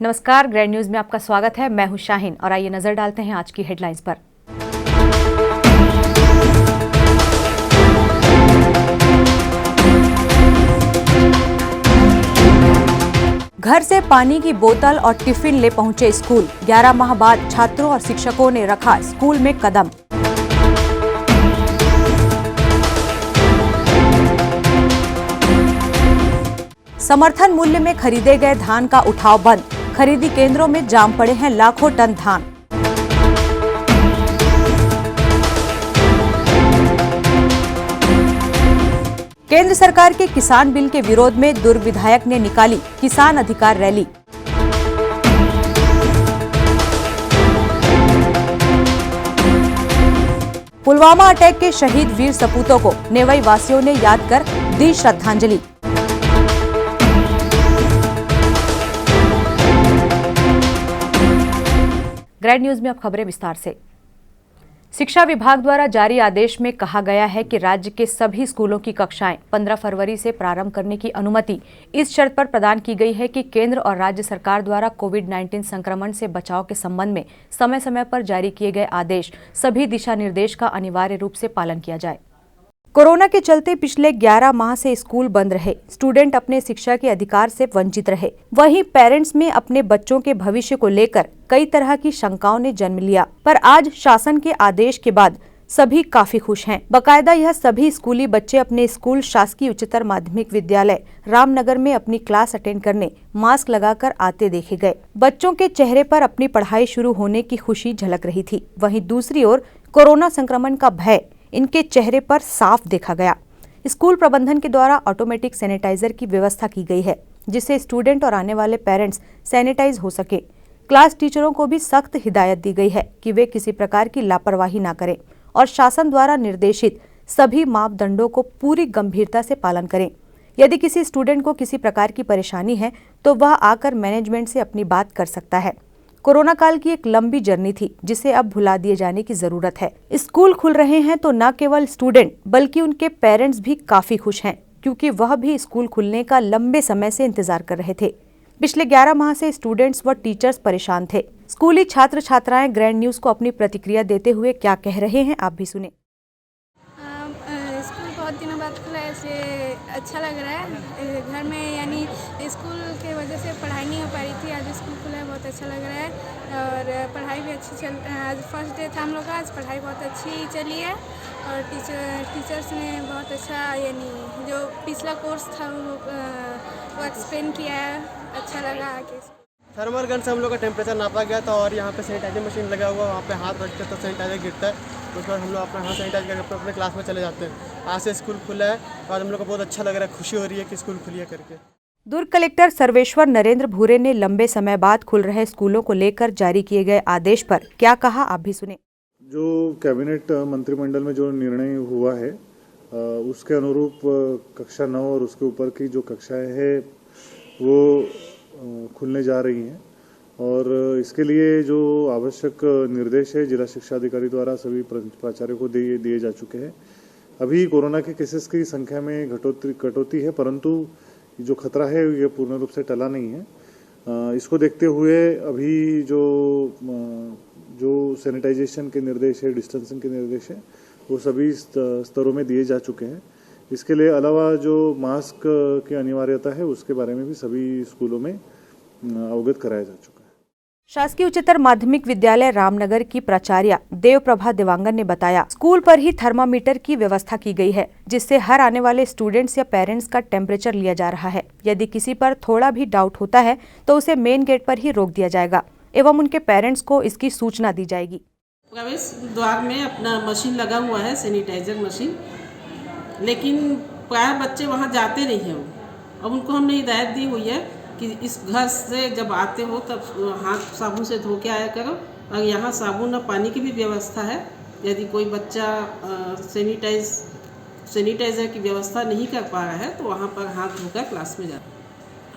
नमस्कार, grand news में आपका स्वागत है। मैं हूं शाहीन और आइए नजर डालते हैं आज की हेडलाइंस पर। घर से पानी की बोतल और टिफिन ले पहुंचे स्कूल। 11 माह बाद छात्रों और शिक्षकों ने रखा स्कूल में कदम। समर्थन मूल्य में खरीदे गए धान का उठाव बंद। खरीदी केंद्रों में जाम पड़े हैं लाखों टन धान। केंद्र सरकार के किसान बिल के विरोध में दुर्ग विधायक ने निकाली किसान अधिकार रैली। पुलवामा अटैक के शहीद वीर सपूतों को नेवई वासियों ने याद कर दी श्रद्धांजलि। ग्रैंड न्यूज में अब खबरें विस्तार से। शिक्षा विभाग द्वारा जारी आदेश में कहा गया है कि राज्य के सभी स्कूलों की कक्षाएं 15 फरवरी से प्रारंभ करने की अनुमति इस शर्त पर प्रदान की गई है कि केंद्र और राज्य सरकार द्वारा कोविड-19 संक्रमण से बचाव के संबंध में समय समय पर जारी किए गए आदेश, सभी दिशा निर्देश का अनिवार्य रूप से पालन किया जाए। कोरोना के चलते पिछले 11 माह से स्कूल बंद रहे, स्टूडेंट अपने शिक्षा के अधिकार से वंचित रहे। वहीं पेरेंट्स में अपने बच्चों के भविष्य को लेकर कई तरह की शंकाओं ने जन्म लिया, पर आज शासन के आदेश के बाद सभी काफी खुश हैं। बकायदा यह सभी स्कूली बच्चे अपने स्कूल शासकीय उच्चतर माध्यमिक विद्यालय रामनगर में अपनी क्लास अटेंड करने मास्क लगाकर आते देखे गए। बच्चों के चेहरे पर अपनी पढ़ाई शुरू होने की खुशी झलक रही थी। वहीं दूसरी ओर कोरोना संक्रमण का भय इनके चेहरे पर साफ देखा गया। स्कूल प्रबंधन के द्वारा ऑटोमेटिक सैनिटाइजर की व्यवस्था की गई है, जिससे स्टूडेंट और आने वाले पेरेंट्स सैनिटाइज हो सके। क्लास टीचरों को भी सख्त हिदायत दी गई है कि वे किसी प्रकार की लापरवाही न करें और शासन द्वारा निर्देशित सभी मापदंडों को पूरी गंभीरता से पालन करें। यदि किसी स्टूडेंट को किसी प्रकार की परेशानी है तो वह आकर मैनेजमेंट से अपनी बात कर सकता है। कोरोना काल की एक लंबी जर्नी थी, जिसे अब भुला दिए जाने की जरूरत है। स्कूल खुल रहे हैं तो न केवल स्टूडेंट बल्कि उनके पेरेंट्स भी काफी खुश हैं, क्योंकि वह भी स्कूल खुलने का लंबे समय से इंतजार कर रहे थे। पिछले 11 माह से स्टूडेंट्स व टीचर्स परेशान थे। स्कूली छात्र छात्राएं ग्रैंड न्यूज को अपनी प्रतिक्रिया देते हुए क्या कह रहे हैं, आप भी सुने। स्कूल बहुत दिनों बाद खुला है, इसलिए अच्छा लग रहा है। घर में यानी स्कूल के वजह से पढ़ाई नहीं हो पा रही थी, आज स्कूल खुला है, बहुत अच्छा लग रहा है। और पढ़ाई भी अच्छी चल, आज फर्स्ट डे था हम लोग का, आज पढ़ाई बहुत अच्छी चली है। और टीचर्स ने बहुत अच्छा यानी जो पिछला कोर्स था वो एक्सप्लेन किया है, अच्छा लगा आके। थर्मल गन से हम लोग का टेम्परेचर नापा गया था और यहाँ पे सैनिटाइजर मशीन लगा हुआ, वहाँ पे हाथ रखते तो सैनिटाइजर गिरता है, उसके बाद हम लोग अपना हाथ सैनिटाइज करके अपने क्लास में चले जाते हैं। आज से स्कूल खुला है और हम लोग को बहुत अच्छा लग रहा है, खुशी हो रही है कि स्कूल खुली है करके। दुर्ग कलेक्टर सर्वेश्वर नरेंद्र भूरे ने लंबे समय बाद खुल रहे स्कूलों को लेकर जारी किए गए आदेश पर क्या कहा, आप भी सुने। जो कैबिनेट मंत्रिमंडल में जो निर्णय हुआ है उसके अनुरूप कक्षा 9 और उसके ऊपर की जो कक्षाएं हैं वो खुलने जा रही हैं और इसके लिए जो आवश्यक निर्देश है जिला शिक्षा अधिकारी द्वारा सभी प्राचार्यों को दिए जा चुके हैं। अभी कोरोना के केसेस की संख्या में कटौती है, परंतु जो खतरा है ये पूर्ण रूप से टला नहीं है। इसको देखते हुए अभी जो सैनिटाइजेशन के निर्देश है, डिस्टेंसिंग के निर्देश है, वो सभी स्तरों में दिए जा चुके हैं। इसके लिए अलावा जो मास्क की अनिवार्यता है उसके बारे में भी सभी स्कूलों में अवगत कराया जा चुका है। शासकीय उच्चतर माध्यमिक विद्यालय रामनगर की प्राचार्य देवप्रभा देवांगन ने बताया, स्कूल पर ही थर्मामीटर की व्यवस्था की गई है, जिससे हर आने वाले स्टूडेंट्स या पेरेंट्स का टेम्परेचर लिया जा रहा है। यदि किसी पर थोड़ा भी डाउट होता है तो उसे मेन गेट पर ही रोक दिया जाएगा एवं उनके पेरेंट्स को इसकी सूचना दी जाएगी। प्रवेश द्वार में अपना मशीन लगा हुआ है, सैनिटाइजर मशीन, लेकिन प्राय बच्चे वहाँ जाते नहीं हैं। अब उनको हमने हिदायत दी हुई है कि इस घर से जब आते हो तब हाथ साबुन से धो के आया करो, और यहाँ साबुन और पानी की भी व्यवस्था है। यदि कोई बच्चा सैनिटाइजर की व्यवस्था नहीं कर पा रहा है तो वहाँ पर हाथ धोकर क्लास में जाता।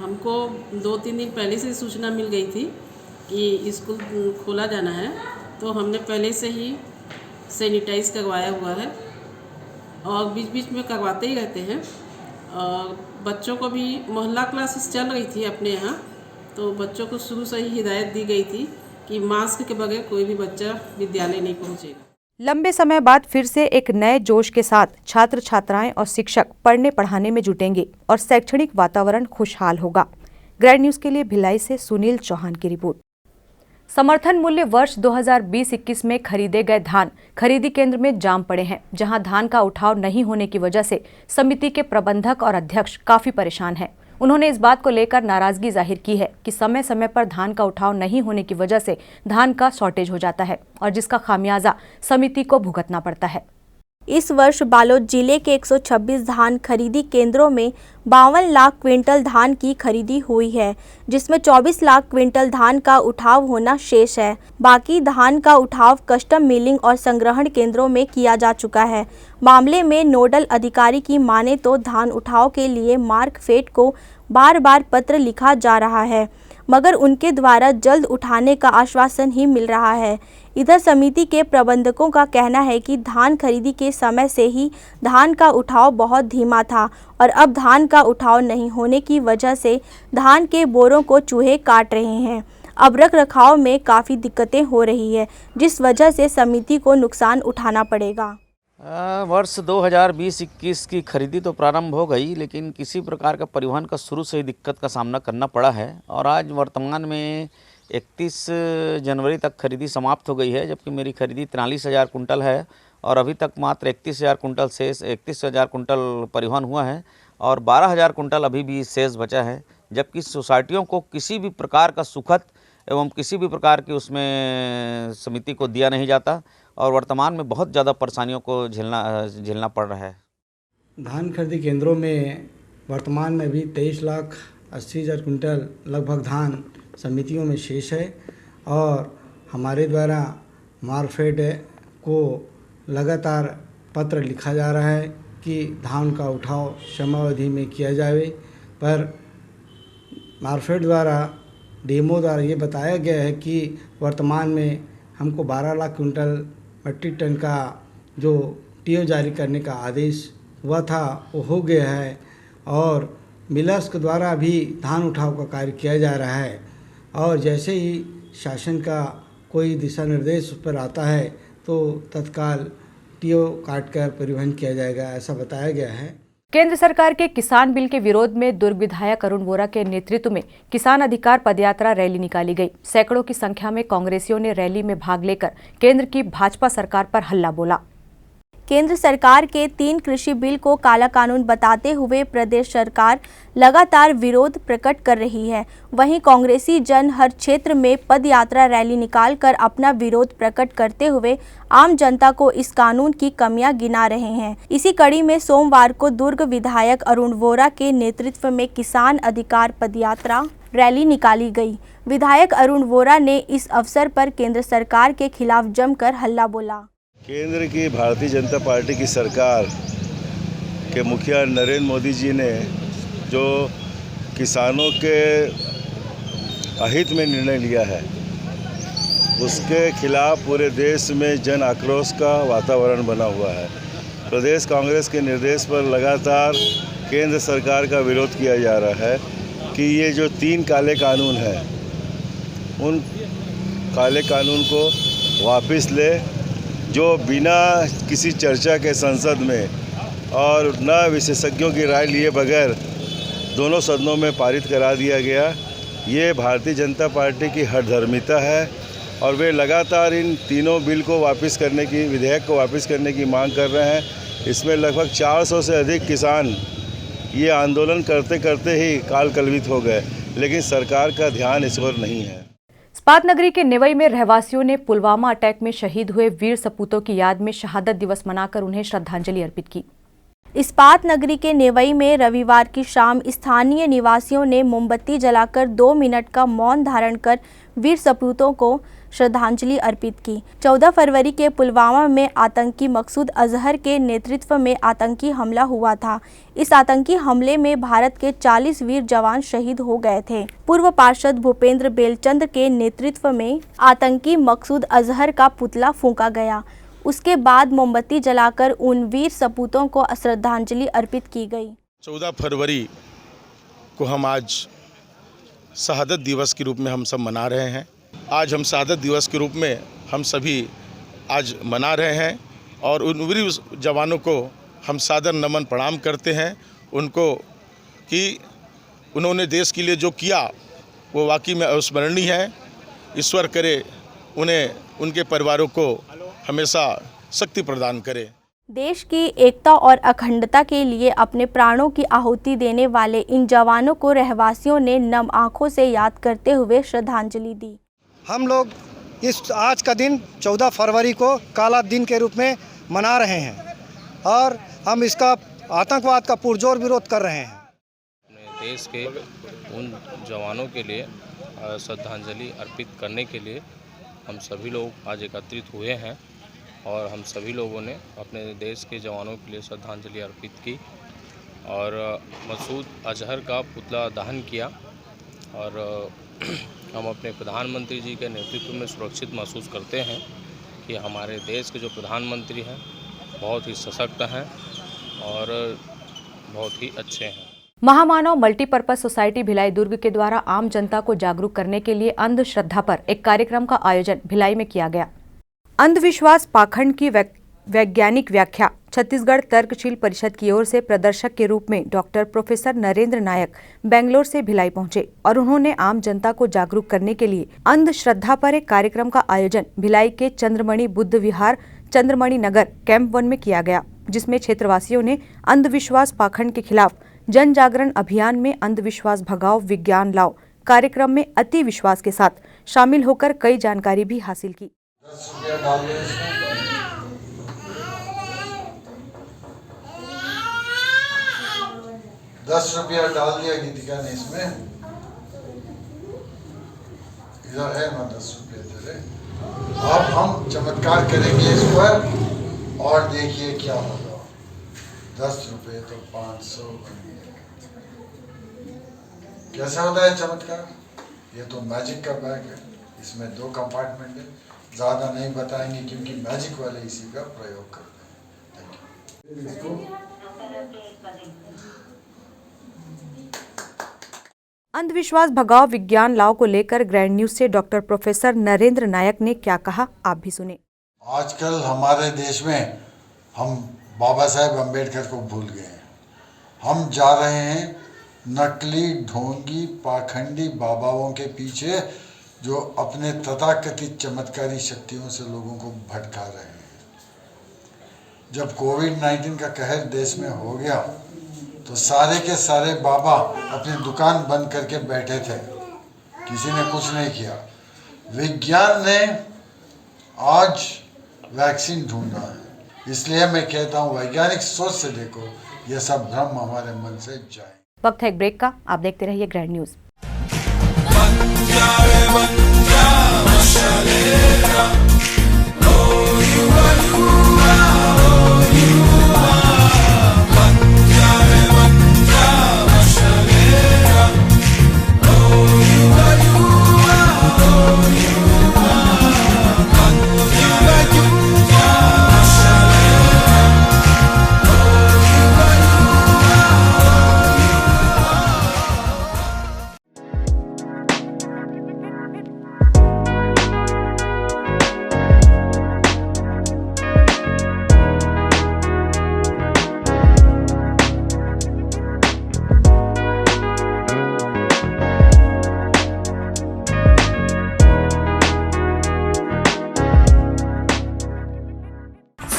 हमको 2-3 दिन पहले से सूचना मिल गई थी कि स्कूल खोला जाना है, तो हमने पहले से ही सैनिटाइज करवाया हुआ है और बीच बीच में करवाते ही रहते हैं। और बच्चों को भी मोहल्ला क्लासेस चल रही थी अपने यहाँ, तो बच्चों को शुरू से ही हिदायत दी गई थी कि मास्क के बगैर कोई भी बच्चा विद्यालय नहीं पहुंचेगा। लंबे समय बाद फिर से एक नए जोश के साथ छात्र छात्राएं और शिक्षक पढ़ने पढ़ाने में जुटेंगे और शैक्षणिक वातावरण खुशहाल होगा। ग्रैंड न्यूज के लिए भिलाई से सुनील चौहान की रिपोर्ट। समर्थन मूल्य वर्ष 2020-21 में खरीदे गए धान खरीदी केंद्र में जाम पड़े हैं, जहां धान का उठाव नहीं होने की वजह से समिति के प्रबंधक और अध्यक्ष काफी परेशान हैं। उन्होंने इस बात को लेकर नाराजगी जाहिर की है कि समय समय पर धान का उठाव नहीं होने की वजह से धान का शॉर्टेज हो जाता है और जिसका खामियाजा समिति को भुगतना पड़ता है। इस वर्ष बालोद जिले के 126 धान खरीदी केंद्रों में 52 लाख क्विंटल धान की खरीदी हुई है, जिसमें 24 लाख क्विंटल धान का उठाव होना शेष है। बाकी धान का उठाव कस्टम मिलिंग और संग्रहण केंद्रों में किया जा चुका है। मामले में नोडल अधिकारी की माने तो धान उठाव के लिए मार्कफेड को बार बार पत्र लिखा जा रहा है, मगर उनके द्वारा जल्द उठाने का आश्वासन ही मिल रहा है। इधर समिति के प्रबंधकों का कहना है कि धान खरीदी के समय से ही धान का उठाव बहुत धीमा था और अब धान का उठाव नहीं होने की वजह से धान के बोरों को चूहे काट रहे हैं। अब रख रखाव में काफ़ी दिक्कतें हो रही है, जिस वजह से समिति को नुकसान उठाना पड़ेगा। वर्ष 2020-21 की खरीदी तो प्रारंभ हो गई, लेकिन किसी प्रकार का परिवहन का शुरू से ही दिक्कत का सामना करना पड़ा है और आज वर्तमान में 31 जनवरी तक खरीदी समाप्त हो गई है, जबकि मेरी खरीदी 43,000 कुंटल है और अभी तक मात्र 31,000 कुंटल शेष 31,000 कुंटल परिवहन हुआ है और 12,000 कुंटल अभी भी शेष बचा है। जबकि सोसाइटियों को किसी भी प्रकार का सुखद एवं किसी भी प्रकार की उसमें समिति को दिया नहीं जाता और वर्तमान में बहुत ज़्यादा परेशानियों को झेलना पड़ रहा है। धान खरीदी केंद्रों में वर्तमान में भी 23,80,000 कुंटल लगभग धान समितियों में शेष है और हमारे द्वारा मार्कफेड को लगातार पत्र लिखा जा रहा है कि धान का उठाव समयावधि में किया जाए, पर मार्कफेड द्वारा डीएमओ द्वारा ये बताया गया है कि वर्तमान में हमको 12 लाख कुंटल मीट्रिक टन का जो टीओ जारी करने का आदेश हुआ था वो हो गया है और मिलर्स के द्वारा भी धान उठाव का कार्य किया जा रहा है और जैसे ही शासन का कोई दिशा निर्देश उस पर आता है तो तत्काल टीओ काट कर परिवहन किया जाएगा, ऐसा बताया गया है। केंद्र सरकार के किसान बिल के विरोध में दुर्ग विधायक अरुण वोरा के नेतृत्व में किसान अधिकार पदयात्रा रैली निकाली गई। सैकड़ों की संख्या में कांग्रेसियों ने रैली में भाग लेकर केंद्र की भाजपा सरकार पर हल्ला बोला। केंद्र सरकार के 3 कृषि बिल को काला कानून बताते हुए प्रदेश सरकार लगातार विरोध प्रकट कर रही है। वहीं कांग्रेसी जन हर क्षेत्र में पदयात्रा रैली निकालकर अपना विरोध प्रकट करते हुए आम जनता को इस कानून की कमियां गिना रहे हैं। इसी कड़ी में सोमवार को दुर्ग विधायक अरुण वोरा के नेतृत्व में किसान अधिकार पदयात्रा रैली निकाली गई। विधायक अरुण वोरा ने इस अवसर पर केंद्र सरकार के खिलाफ जमकर हल्ला बोला। केंद्र की भारतीय जनता पार्टी की सरकार के मुखिया नरेंद्र मोदी जी ने जो किसानों के अहित में निर्णय लिया है उसके खिलाफ पूरे देश में जन आक्रोश का वातावरण बना हुआ है। प्रदेश कांग्रेस के निर्देश पर लगातार केंद्र सरकार का विरोध किया जा रहा है कि ये जो 3 काले कानून हैं उन काले कानून को वापस ले, जो बिना किसी चर्चा के संसद में और न विशेषज्ञों की राय लिए बगैर दोनों सदनों में पारित करा दिया गया। ये भारतीय जनता पार्टी की हठधर्मिता है और वे लगातार इन तीनों बिल को वापस करने की विधेयक को वापस करने की मांग कर रहे हैं। इसमें लगभग 400 से अधिक किसान ये आंदोलन करते करते ही काल कलवित हो गए, लेकिन सरकार का ध्यान इस पर नहीं है। इस्पात नगरी के नेवई में रहवासियों ने पुलवामा अटैक में शहीद हुए वीर सपूतों की याद में शहादत दिवस मनाकर उन्हें श्रद्धांजलि अर्पित की। इस्पात नगरी के नेवई में रविवार की शाम स्थानीय निवासियों ने मोमबत्ती जलाकर 2 मिनट का मौन धारण कर वीर सपूतों को श्रद्धांजलि अर्पित की। 14 फरवरी के पुलवामा में आतंकी मकसूद अजहर के नेतृत्व में आतंकी हमला हुआ था। इस आतंकी हमले में भारत के 40 वीर जवान शहीद हो गए थे। पूर्व पार्षद भूपेंद्र बेलचंद्र के नेतृत्व में आतंकी मकसूद अजहर का पुतला फूंका गया। उसके बाद मोमबत्ती जलाकर उन वीर सपूतों को श्रद्धांजलि अर्पित की गई। 14 फरवरी को हम आज शहादत दिवस के रूप में हम सब मना रहे हैं। आज हम शहादत दिवस के रूप में हम सभी आज मना रहे हैं और उन वीर जवानों को हम सादर नमन प्रणाम करते हैं उनको कि उन्होंने देश के लिए जो किया वो वाकई में अविस्मरणीय है। ईश्वर करे उन्हें उनके परिवारों को हमेशा शक्ति प्रदान करे। देश की एकता और अखंडता के लिए अपने प्राणों की आहुति देने वाले इन जवानों को रहवासियों ने नम आंखों से याद करते हुए श्रद्धांजलि दी। हम लोग इस आज का दिन 14 फरवरी को काला दिन के रूप में मना रहे हैं और हम इसका आतंकवाद का पुरजोर विरोध कर रहे हैं। अपने देश के उन जवानों के लिए श्रद्धांजलि अर्पित करने के लिए हम सभी लोग आज एकत्रित हुए हैं और हम सभी लोगों ने अपने देश के जवानों के लिए श्रद्धांजलि अर्पित की और मसूद अजहर का पुतला दहन किया और हम अपने प्रधानमंत्री जी के नेतृत्व में सुरक्षित महसूस करते हैं कि हमारे देश के जो प्रधानमंत्री हैं बहुत ही सशक्त हैं और बहुत ही अच्छे हैं। महामानव मल्टीपर्पज सोसाइटी भिलाई दुर्ग के द्वारा आम जनता को जागरूक करने के लिए अंधश्रद्धा पर एक कार्यक्रम का आयोजन भिलाई में किया गया। अंधविश्वास पाखंड की वैज्ञानिक व्याख्या छत्तीसगढ़ तर्कशील परिषद की ओर से प्रदर्शक के रूप में डॉक्टर प्रोफेसर नरेंद्र नायक बेंगलोर से भिलाई पहुंचे और उन्होंने आम जनता को जागरूक करने के लिए अंधश्रद्धा पर एक कार्यक्रम का आयोजन भिलाई के चंद्रमणि बुद्ध विहार चंद्रमणि नगर कैंप 1 में किया गया, जिसमें क्षेत्रवासियों ने अंधविश्वास पाखंड के खिलाफ जन जागरण अभियान में अंधविश्वास भगाओ विज्ञान लाओ कार्यक्रम में अति विश्वास के साथ शामिल होकर कई जानकारी भी हासिल की। 10 रुपया डाल दिया गीतिका ने इसमें, इधर है ना 10 रुपये इधर है। अब हम चमत्कार करेंगे इस पर और देखिए क्या होगा। 10 रुपये तो 500 बन गए। कैसा होता है चमत्कार? ये तो मैजिक का बैग है, इसमें 2 कंपार्टमेंट है, ज़्यादा नहीं बताएंगे क्योंकि मैजिक वाले इसी का प्रयोग करते हैं। Thank you. अंधविश्वास भगाओ विज्ञान लाओ को लेकर ग्रैंड न्यूज से डॉक्टर प्रोफेसर नरेंद्र नायक ने क्या कहा, आप भी सुने। आजकल हमारे देश में हम बाबा साहेब अम्बेडकर को भूल गए हैं। हम जा रहे हैं नकली ढोंगी पाखंडी बाबाओं के पीछे जो अपने तथाकथित चमत्कारी शक्तियों से लोगों को भटका रहे हैं। जब कोविड-19 का कहर देश में हो गया तो सारे के सारे बाबा अपनी दुकान बंद करके बैठे थे, किसी ने कुछ नहीं किया। विज्ञान ने आज वैक्सीन ढूंढा है, इसलिए मैं कहता हूँ वैज्ञानिक सोच से देखो, ये सब भ्रम हमारे मन से जाए। वक्त है एक ब्रेक का, आप देखते रहिए ग्रैंड न्यूज।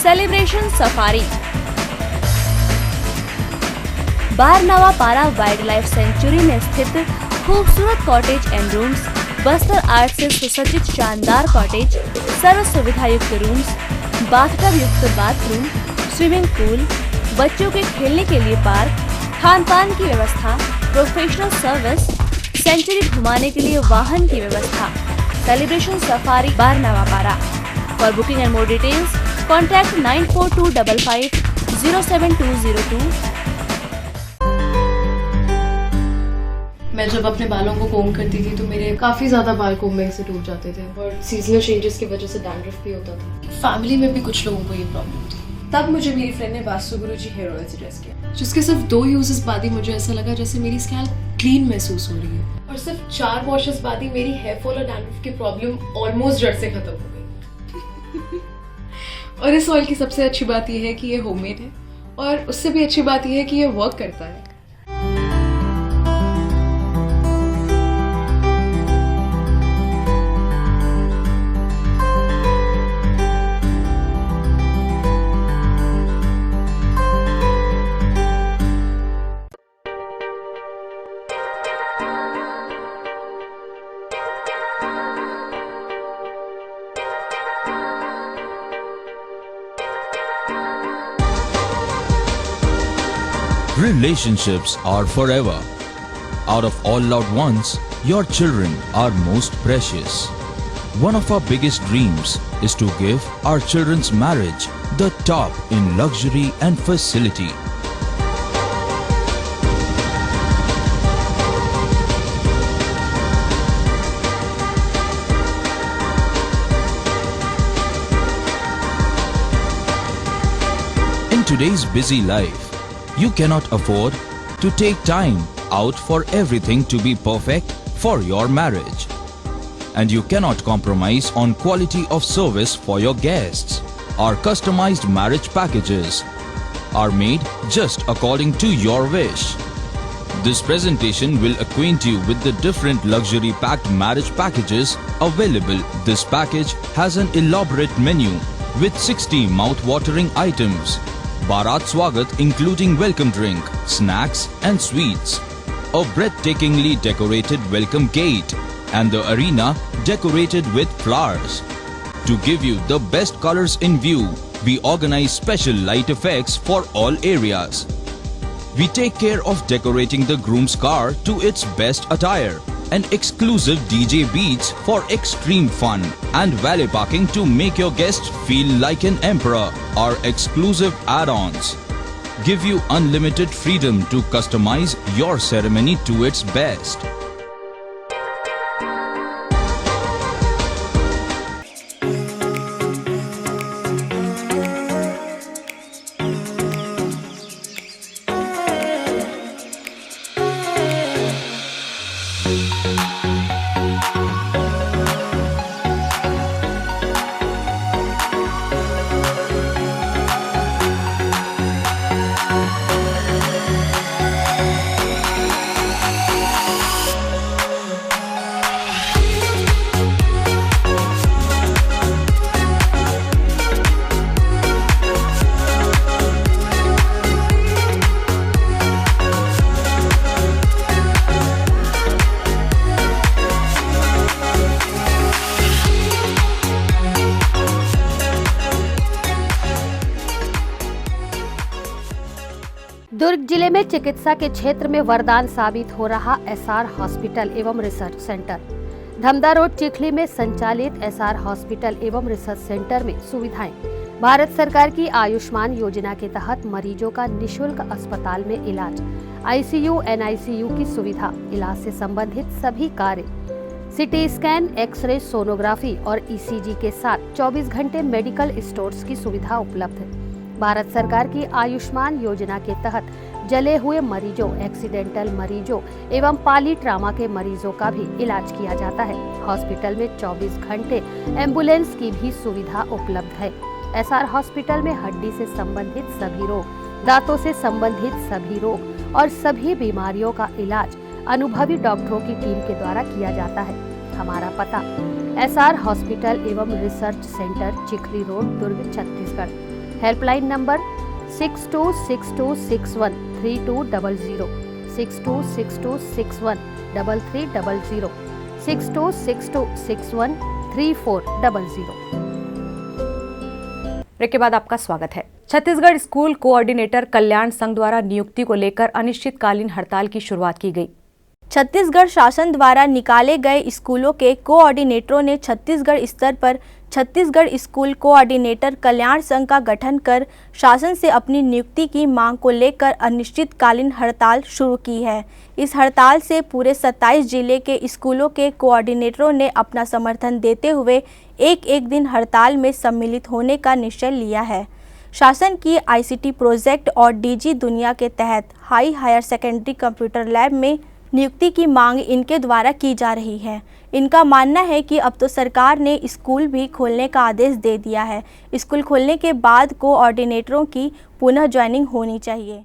सेलिब्रेशन सफारी बारनावा पारा वाइल्ड लाइफ सेंचुरी में स्थित खूबसूरत cottage and rooms, Bastar art से सुसज्जित शानदार कॉटेज, सर्व सुविधा युक्त रूम्स, बाथटब युक्त बाथरूम, स्विमिंग पूल, बच्चों के खेलने के लिए पार्क, खान पान की व्यवस्था, प्रोफेशनल सर्विस, सेंचुरी घुमाने के लिए वाहन की व्यवस्था। सेलिब्रेशन सफारी बारनावा पारा। For booking and more details contact 9425507202। मैं जब अपने बालों को कोम करती थी तो मेरे काफ़ी ज़्यादा बाल कोम्बिंग से टूट जाते थे और सीजनल चेंजेस की वजह से डैंड्रफ भी होता था। फैमिली में भी कुछ लोगों को ये प्रॉब्लम थी। तब मुझे मेरी फ्रेंड ने वास्तु गुरुजी हेयर ऑयल सजेस्ट किया, जिसके सिर्फ 2 यूजेस बाद ही मुझे ऐसा लगा जैसे मेरी स्कैल्प क्लीन महसूस हो रही है और और सिर्फ 4 वॉशेस बाद ही मेरी हेयर फॉल और डैंड्रफ की प्रॉब्लम ऑलमोस्ट जड़ से खत्म हो गई। और इस ऑयल की सबसे अच्छी बात यह है कि ये होममेड है और उससे भी अच्छी बात यह है कि ये वर्क करता है। Relationships are forever. Out of all loved ones, your children are most precious. One of our biggest dreams is to give our children's marriage the top in luxury and facility. In today's busy life, you cannot afford to take time out for everything to be perfect for your marriage. And you cannot compromise on quality of service for your guests. Our customized marriage packages are made just according to your wish. This presentation will acquaint you with the different luxury packed marriage packages available. This package has an elaborate menu with 60 mouth-watering items. Bharat Swagat including welcome drink, snacks and sweets, a breathtakingly decorated welcome gate and the arena decorated with flowers. To give you the best colors in view, we organize special light effects for all areas. We take care of decorating the groom's car to its best attire and exclusive DJ beats for extreme fun and valet parking to make your guests feel like an emperor. Our exclusive add-ons give you unlimited freedom to customize your ceremony to its best. दुर्ग जिले में चिकित्सा के क्षेत्र में वरदान साबित हो रहा एसआर हॉस्पिटल एवं research centre. Dhamda road Chikhli में संचालित एसआर हॉस्पिटल एवं रिसर्च सेंटर में सुविधाएं भारत सरकार की आयुष्मान योजना के तहत मरीजों का निशुल्क अस्पताल में इलाज, आईसीयू एनआईसीयू की सुविधा, इलाज से संबंधित सभी कार्य, सिटी स्कैन, एक्सरे, सोनोग्राफी और ईसीजी के साथ 24 घंटे मेडिकल स्टोर्स की सुविधा उपलब्ध है। भारत सरकार की आयुष्मान योजना के तहत जले हुए मरीजों, एक्सीडेंटल मरीजों एवं पाली ट्रामा के मरीजों का भी इलाज किया जाता है। हॉस्पिटल में 24 घंटे एम्बुलेंस की भी सुविधा उपलब्ध है। एसआर हॉस्पिटल में हड्डी से संबंधित सभी रोग, दांतों से संबंधित सभी रोग और सभी बीमारियों का इलाज अनुभवी डॉक्टरों की टीम के द्वारा किया जाता है। हमारा पता एसआर हॉस्पिटल एवं research centre, Chikhli road, Durg, Chhattisgarh. Helpline number 6262613200, 6262613300, 6262613400। Break के बाद आपका स्वागत है। छत्तीसगढ़ स्कूल कोऑर्डिनेटर कल्याण संघ द्वारा नियुक्ति को लेकर अनिश्चितकालीन हड़ताल की शुरुआत की गई। छत्तीसगढ़ शासन द्वारा निकाले गए स्कूलों के कोऑर्डिनेटरों ने छत्तीसगढ़ स्तर पर छत्तीसगढ़ स्कूल कोऑर्डिनेटर कल्याण संघ का गठन कर शासन से अपनी नियुक्ति की मांग को लेकर अनिश्चितकालीन हड़ताल शुरू की है। इस हड़ताल से पूरे 27 जिले के स्कूलों के कोऑर्डिनेटरों ने अपना समर्थन देते हुए एक दिन हड़ताल में सम्मिलित होने का निश्चय लिया है। शासन की आईसीटी प्रोजेक्ट और डीजी दुनिया के तहत हायर सेकेंडरी कंप्यूटर लैब में नियुक्ति की मांग इनके द्वारा की जा रही है। इनका मानना है कि अब तो सरकार ने स्कूल भी खोलने का आदेश दे दिया है। स्कूल खोलने के बाद कोऑर्डिनेटरों की पुनः ज्वाइनिंग होनी चाहिए।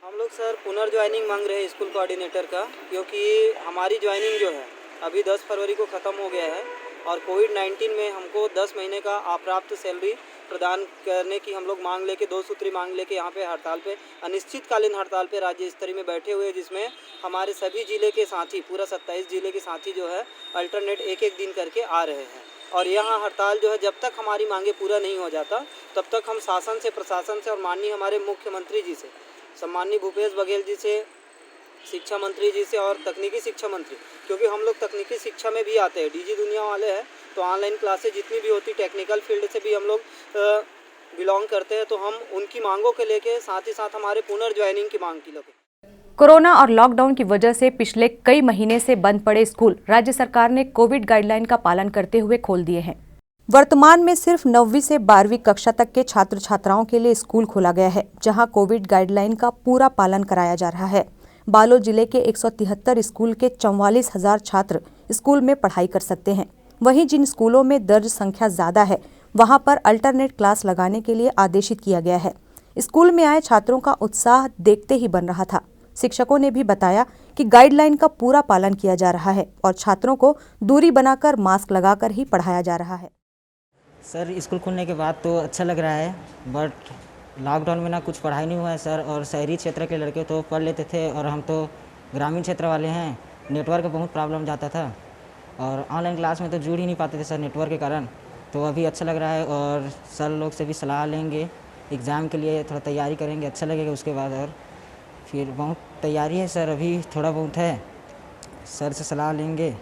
हम लोग सर पुनर्ज्वाइनिंग मांग रहे हैं स्कूल कोऑर्डिनेटर का, क्योंकि हमारी ज्वाइनिंग जो है अभी 10 फरवरी को ख़त्म हो गया है और कोविड-19 में हमको 10 महीने का अप्राप्त सैलरी प्रदान करने की हम लोग मांग लेके 2 सूत्री मांग लेके यहाँ पे हड़ताल पे अनिश्चितकालीन हड़ताल पे राज्य स्तरीय में बैठे हुए, जिसमें हमारे सभी ज़िले के साथी पूरा 27 ज़िले के साथी जो है अल्टरनेट एक दिन करके आ रहे हैं। और यहाँ हड़ताल जो है जब तक हमारी मांगे पूरा नहीं हो जाता तब तक हम शासन से, प्रशासन से और माननीय हमारे मुख्यमंत्री जी से, सम्माननीय भूपेश बघेल जी से, शिक्षा मंत्री जी से और तकनीकी शिक्षा मंत्री, क्योंकि हम लोग तकनीकी शिक्षा में भी आते हैं, डीजी दुनिया वाले हैं, तो ऑनलाइन क्लासेस जितनी भी होती टेक्निकल फील्ड से भी हम लोग बिलोंग करते हैं, तो हम उनकी मांगों के लेके साथ ही साथ हमारे पुनर्ज्वाइनिंग की मांग की लेके। कोरोना और लॉकडाउन की वजह से पिछले कई महीने से बंद पड़े स्कूल राज्य सरकार ने कोविड गाइडलाइन का पालन करते हुए खोल दिए हैं। वर्तमान में सिर्फ 9वीं से 12वीं कक्षा तक के छात्र छात्राओं के लिए स्कूल खोला गया है, जहां कोविड गाइडलाइन का पूरा पालन कराया जा रहा है। बालोद जिले के 173 स्कूल के 44,000 छात्र स्कूल में पढ़ाई कर सकते हैं। वहीं जिन स्कूलों में दर्ज संख्या ज्यादा है वहां पर अल्टरनेट क्लास लगाने के लिए आदेशित किया गया है। स्कूल में आए छात्रों का उत्साह देखते ही बन रहा था। शिक्षकों ने भी बताया कि गाइडलाइन का पूरा पालन किया जा रहा है और छात्रों को दूरी बनाकर मास्क लगाकर ही पढ़ाया जा रहा है। सर स्कूल खुलने के बाद तो अच्छा लग रहा है, बट लॉकडाउन में ना कुछ पढ़ाई नहीं हुआ है सर। और शहरी क्षेत्र के लड़के तो पढ़ लेते थे और हम तो ग्रामीण क्षेत्र वाले हैं, नेटवर्क का बहुत प्रॉब्लम जाता था और ऑनलाइन क्लास में तो जुड़ ही नहीं पाते थे सर नेटवर्क के कारण। तो अभी अच्छा लग रहा है और सर लोग से भी सलाह लेंगे, एग्ज़ाम के लिए थोड़ा तैयारी करेंगे, अच्छा लगेगा उसके बाद। और फिर बहुत तैयारी है सर, अभी थोड़ा बहुत है, सर से सलाह लेंगे।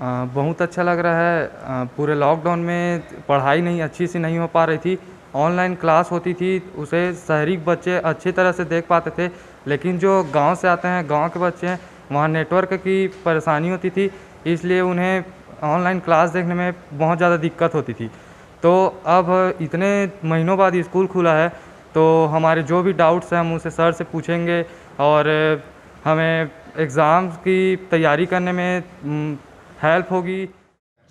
बहुत अच्छा लग रहा है। पूरे लॉकडाउन में पढ़ाई नहीं अच्छी से नहीं हो पा रही थी, ऑनलाइन क्लास होती थी, उसे शहरी बच्चे अच्छी तरह से देख पाते थे, लेकिन जो गांव से आते हैं, गांव के बच्चे हैं, वहाँ नेटवर्क की परेशानी होती थी, इसलिए उन्हें ऑनलाइन क्लास देखने में बहुत ज़्यादा दिक्कत होती थी। तो अब इतने महीनों बाद स्कूल खुला है तो हमारे जो भी डाउट्स हैं हम उसे सर से पूछेंगे और हमें एग्ज़ाम की तैयारी करने में हेल्प होगी।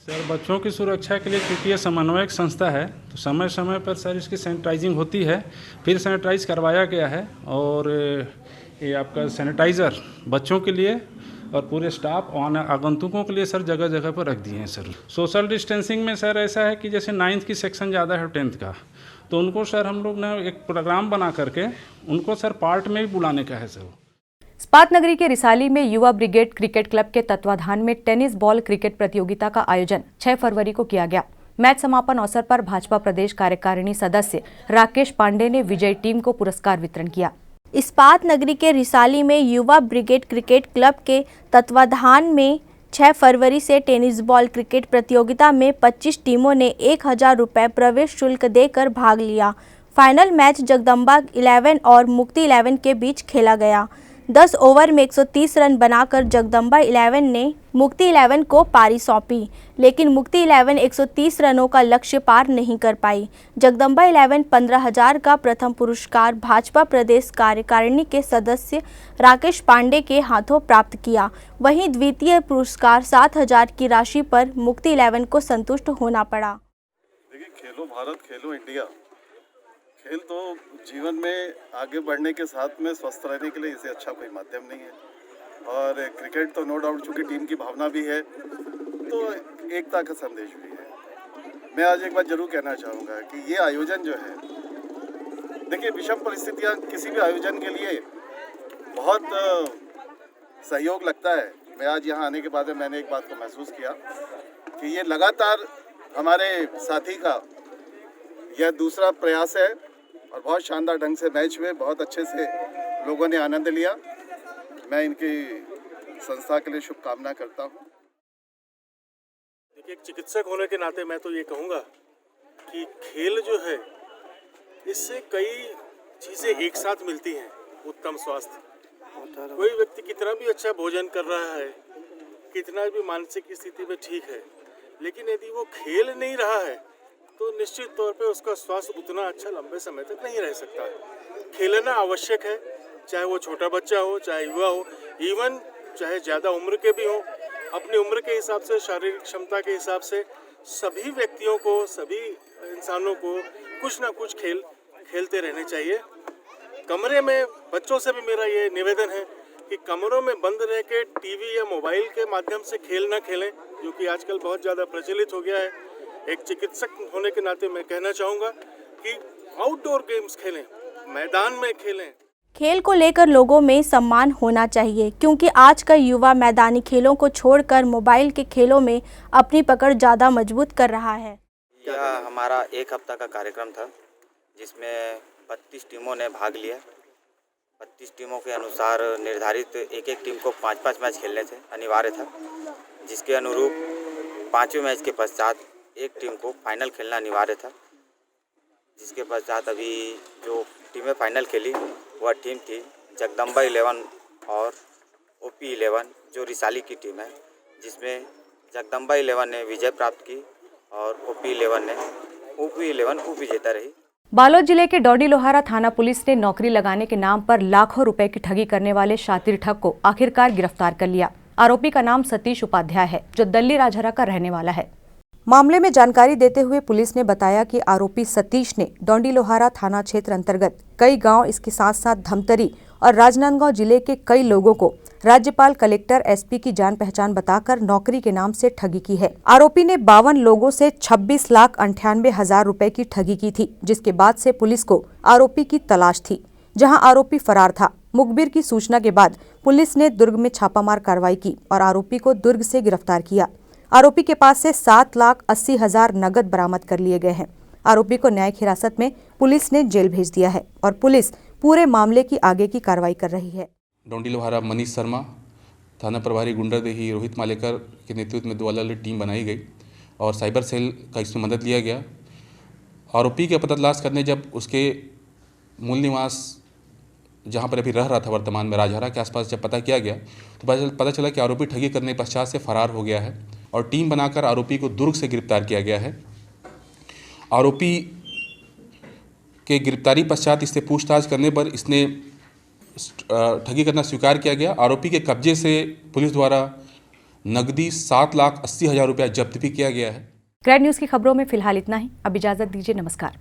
सर बच्चों की सुरक्षा के लिए, क्योंकि ये समन्वयक संस्था है, तो समय समय पर सर इसकी सैनिटाइजिंग होती है, फिर सैनिटाइज करवाया गया है। और ये आपका सैनिटाइज़र बच्चों के लिए और पूरे स्टाफ और आगंतुकों के लिए सर जगह जगह पर रख दिए हैं सर। सोशल डिस्टेंसिंग में सर ऐसा है कि जैसे 9th की सेक्शन ज़्यादा है 10th का, तो उनको सर हम लोग ने एक प्रोग्राम बना करके उनको सर पार्ट में भी बुलाने का है सर। इस्पात नगरी के रिसाली में युवा ब्रिगेड क्रिकेट क्लब के तत्वाधान में टेनिस बॉल क्रिकेट प्रतियोगिता का आयोजन 6 फरवरी को किया गया। मैच समापन अवसर पर भाजपा प्रदेश कार्यकारिणी सदस्य राकेश पांडे ने विजयी टीम को पुरस्कार वितरण किया। इस्पात नगरी के रिसाली में युवा ब्रिगेड क्रिकेट क्लब के तत्वाधान में 6 फरवरी से टेनिस बॉल क्रिकेट प्रतियोगिता में 25 टीमों ने 1,000 रुपये प्रवेश शुल्क देकर भाग लिया। फाइनल मैच जगदम्बा 11 और मुक्ति 11 के बीच खेला गया। 10 ओवर में 130 रन बनाकर जगदम्बा 11 ने मुक्ति 11 को पारी सौंपी, लेकिन मुक्ति 11 130 रनों का लक्ष्य पार नहीं कर पाई। जगदम्बा 11 15,000 का प्रथम पुरस्कार भाजपा प्रदेश कार्यकारिणी के सदस्य राकेश पांडे के हाथों प्राप्त किया। वहीं द्वितीय पुरस्कार 7,000 की राशि पर मुक्ति 11 को संतुष्ट होना पड़ा। देखिए, खेलो भारत, खेलो इंडिया। खेल तो जीवन में आगे बढ़ने के साथ में स्वस्थ रहने के लिए इससे अच्छा कोई माध्यम नहीं है। और क्रिकेट तो नो डाउट चूँकि टीम की भावना भी है तो एकता का संदेश भी है। मैं आज एक बात जरूर कहना चाहूँगा कि ये आयोजन जो है, देखिए विषम परिस्थितियाँ किसी भी आयोजन के लिए बहुत सहयोग लगता है। मैं आज यहाँ आने के बाद मैंने एक बात को महसूस किया कि ये लगातार हमारे साथी का यह दूसरा प्रयास है और बहुत शानदार ढंग से मैच में बहुत अच्छे से लोगों ने आनंद लिया। मैं इनकी संस्था के लिए शुभकामना करता हूँ। देखिए, एक चिकित्सक होने के नाते मैं तो ये कहूँगा कि खेल जो है इससे कई चीज़ें एक साथ मिलती हैं। उत्तम स्वास्थ्य, कोई व्यक्ति कितना भी अच्छा भोजन कर रहा है, कितना भी मानसिक स्थिति में ठीक है, लेकिन यदि वो खेल नहीं रहा है तो निश्चित तौर पे उसका स्वास्थ्य उतना अच्छा लंबे समय तक नहीं रह सकता। खेलना आवश्यक है, चाहे वो छोटा बच्चा हो, चाहे युवा हो, इवन चाहे ज़्यादा उम्र के भी हों, अपनी उम्र के हिसाब से, शारीरिक क्षमता के हिसाब से सभी व्यक्तियों को, सभी इंसानों को कुछ ना कुछ खेल खेलते रहने चाहिए। कमरे में बच्चों से भी मेरा ये निवेदन है कि कमरों में बंद रह के टीवी या मोबाइल के माध्यम से खेल ना खेलें, जो कि आजकल बहुत ज़्यादा प्रचलित हो गया है। एक चिकित्सक होने के नाते मैं कहना चाहूँगा कि आउटडोर गेम्स खेलें, मैदान में खेलें। खेल को लेकर लोगों में सम्मान होना चाहिए, क्योंकि आज का युवा मैदानी खेलों को छोड़कर मोबाइल के खेलों में अपनी पकड़ ज़्यादा मजबूत कर रहा है। यह हमारा एक हफ्ता का कार्यक्रम था, जिसमें 32 टीमों ने भाग लिया। 32 टीमों के अनुसार निर्धारित एक एक टीम को 5-5 मैच खेलने थे, अनिवार्य था, जिसके अनुरूप 5वें मैच के पश्चात एक टीम को फाइनल खेलना अनिवार्य था। जिसके पश्चात अभी जो टीमें फाइनल खेली वह टीम थी जगदम्बा 11 और ओपी 11, जो रिसाली की टीम है, जिसमें जगदम्बा 11 ने विजय प्राप्त की और ओपी 11 ने उपविजेता रही। बालोद जिले के डौडी लोहारा थाना पुलिस ने नौकरी लगाने के नाम पर लाखों रुपए की ठगी करने वाले शातिर ठग को आखिरकार गिरफ्तार कर लिया। आरोपी का नाम सतीश उपाध्याय है, जो दल्ली राजहरा का रहने वाला है। मामले में जानकारी देते हुए पुलिस ने बताया कि आरोपी सतीश ने डौडी लोहारा थाना क्षेत्र अंतर्गत कई गांव, इसके साथ साथ धमतरी और राजनांदगांव जिले के कई लोगों को राज्यपाल, कलेक्टर, एसपी की जान पहचान बताकर नौकरी के नाम से ठगी की है। आरोपी ने 52 लोगों से 26,98,000 रुपए की ठगी की थी, जिसके बाद से पुलिस को आरोपी की तलाश थी, जहां आरोपी फरार था। मुखबिर की सूचना के बाद पुलिस ने दुर्ग में छापामार कार्रवाई की और आरोपी को दुर्ग से गिरफ्तार किया। आरोपी के पास से 7,80,000 नगद बरामद कर लिए गए हैं। आरोपी को न्यायिक हिरासत में पुलिस ने जेल भेज दिया है और पुलिस पूरे मामले की आगे की कार्रवाई कर रही है। डौडी लोहारा मनीष शर्मा, थाना प्रभारी गुंडादेही रोहित मालेकर के नेतृत्व में 2 अलग-अलग टीम बनाई गई और साइबर सेल का इसमें मदद लिया गया। आरोपी के पता तलाश करने जब उसके मूल निवास जहां पर अभी रह रहा था वर्तमान में राजहरा के आसपास जब पता किया गया तो पता चला कि आरोपी ठगी करने के पश्चात से फरार हो गया है और टीम बनाकर आरोपी को दुर्ग से गिरफ्तार किया गया है। आरोपी के गिरफ्तारी पश्चात इससे पूछताछ करने पर इसने ठगी करना स्वीकार किया गया। आरोपी के कब्जे से पुलिस द्वारा नकदी 7,80,000 रुपया जब्त भी किया गया है। ग्रैंड न्यूज़ की खबरों में फिलहाल इतना ही। अब इजाजत दीजिए, नमस्कार।